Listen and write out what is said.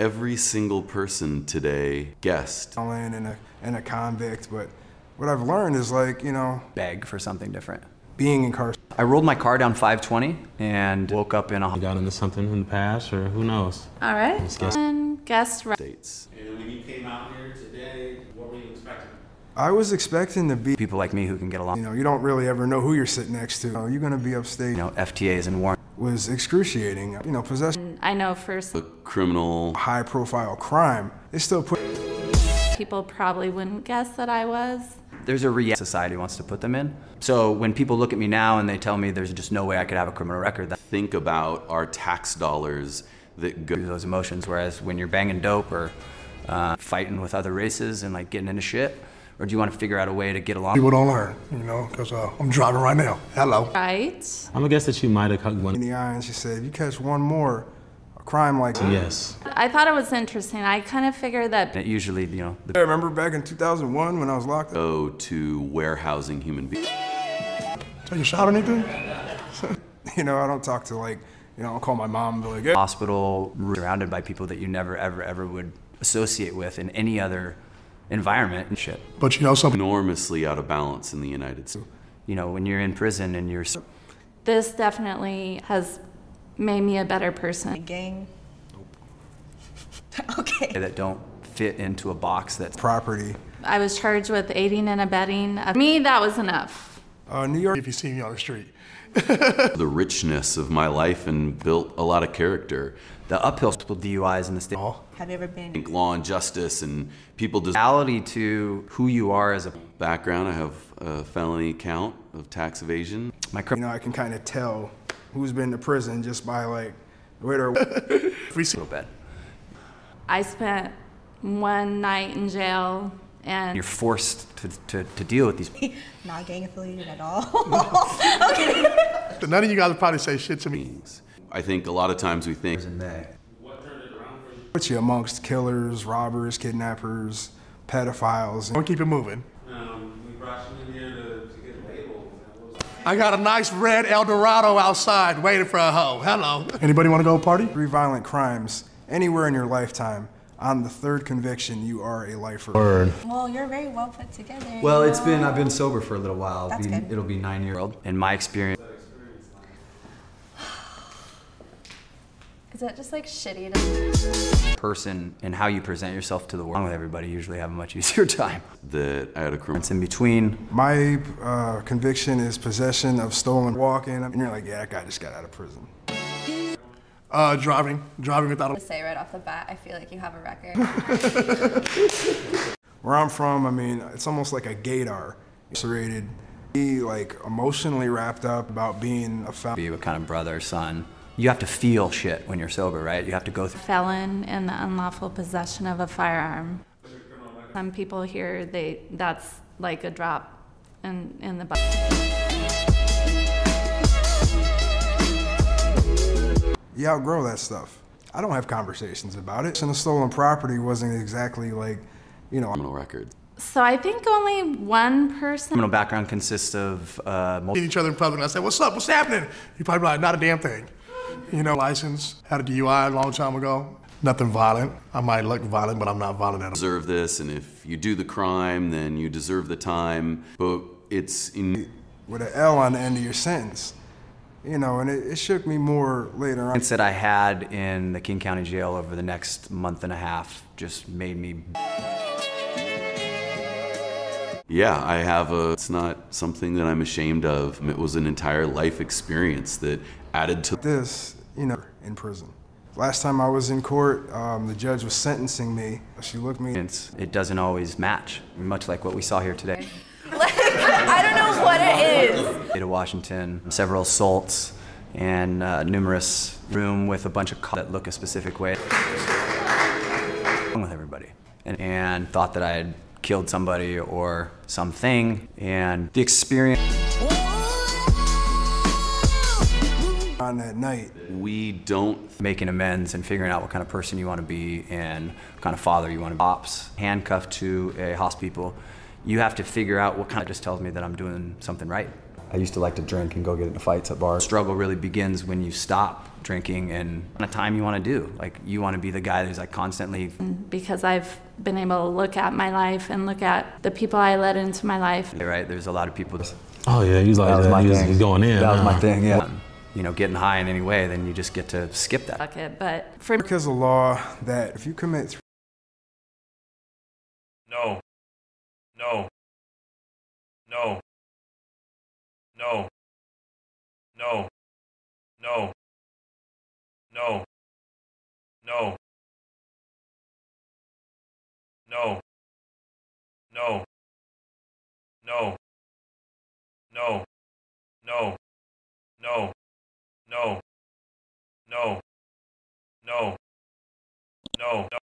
Every single person today guessed. And a convict, but what I've learned is like, you know, beg for something different. Being incarcerated. I rolled my car down 520 and woke up in a... You got into something in the past, or who knows? All right, and guess right. States. And when you came out here today, what were you expecting? I was expecting to be people like me who can get along. You know, you don't really ever know who you're sitting next to. You know, you're gonna be upstate. You know, FTAs and warrants. Was excruciating. You know, possession. I know first. A criminal. High-profile crime. They still put. People probably wouldn't guess that I was. There's a reality society wants to put them in. So when people look at me now and they tell me there's just no way I could have a criminal record. Think about our tax dollars that go through those emotions, whereas when you're banging dope or fighting with other races and like getting into shit, or do you want to figure out a way to get along? People don't learn, you know, because I'm driving right now. Hello. Right. I'm gonna guess that you might have cut one in the eye, and she said, if you catch one more, a crime like that. Yes. I thought it was interesting. I kind of figured that. It usually, you know. I remember back in 2001 when I was locked up. Go to warehousing human beings. Take a shot or anything? You know, I don't talk to like, you know, I'll call my mom and be like, hey. Hospital, surrounded by people that you never, ever would associate with in any other environment and shit. But you know something? Enormously out of balance in the United States. You know, when you're in prison and you're... This definitely has made me a better person. Gang? Nope. Okay. That don't fit into a box that's... Property. I was charged with aiding and abetting. For me, that was enough. New York, if you see me on the street. The richness of my life and built a lot of character. The uphill DUIs in the state. Have you ever been? Law and justice and people. Reality to who you are as a background. I have a felony count of tax evasion. You know, I can kind of tell who's been to prison just by like, wait or a little bit. I spent one night in jail. And you're forced to deal with these. Not gang affiliated at all. Okay. None of you guys would probably say shit to me. I think a lot of times we think. What turned it around for you? Put you amongst killers, robbers, kidnappers, pedophiles. Don't keep it moving. We brought you in here to get labeled. I got a nice red Eldorado outside waiting for a hoe. Hello. Anybody want to go party? 3 violent crimes anywhere in your lifetime. On the 3rd conviction, you are a lifer. Word. Well, you're very well put together. Well, I've been sober for a little while. That's good. It'll be 9 years old. In my experience. Is that just like shitty to... Person and how you present yourself to the world with everybody usually have a much easier time. That I had a criminal. It's in between. My conviction is possession of stolen walk-in. And you're like, yeah, that guy just got out of prison. Driving without a... To say right off the bat, I feel like you have a record. Where I'm from, I mean, it's almost like a gaydar. Serrated, be like emotionally wrapped up about being a felon. Be a kind of brother, son. You have to feel shit when you're sober, right? You have to go through. Felon in the unlawful possession of a firearm. Some people here, that's like a drop in the bucket. You outgrow that stuff. I don't have conversations about it. And the stolen property wasn't exactly like, you know. Criminal record. So I think only one person. Criminal background consists of meet each other in public and I say, what's up, what's happening? You probably be like, not a damn thing. You know, license, had a DUI a long time ago. Nothing violent. I might look violent, but I'm not violent at all. Deserve this, and if you do the crime, then you deserve the time. But it's in... With an L on the end of your sentence. You know, and it shook me more later on. That I had in the King County Jail over the next month and a half just made me... Yeah, I have it's not something that I'm ashamed of. It was an entire life experience that added to... This, you know, in prison. Last time I was in court, the judge was sentencing me. She looked me... It doesn't always match, much like what we saw here today. I don't know what it is. State of Washington, several assaults, and numerous room with a bunch of cops that look a specific way. With everybody, and thought that I had killed somebody or something, and the experience. On that night, we don't making amends and figuring out what kind of person you want to be and what kind of father you want to be. Ops handcuffed to a hospital. You have to figure out what kind of just tells me that I'm doing something right. I used to like to drink and go get into fights at bars. Struggle really begins when you stop drinking and what time you want to do. Like, you want to be the guy who's like constantly. Because I've been able to look at my life and look at the people I let into my life. Right, there's a lot of people. Oh yeah, he's like That was my thing. he's going in. That was my thing, yeah. You know, getting high in any way, then you just get to skip that. Fuck it, but for me, Because the law that if you commit No. No. No. No. No. No. No. No. No. No. No. No. No. No. No. No. No. No.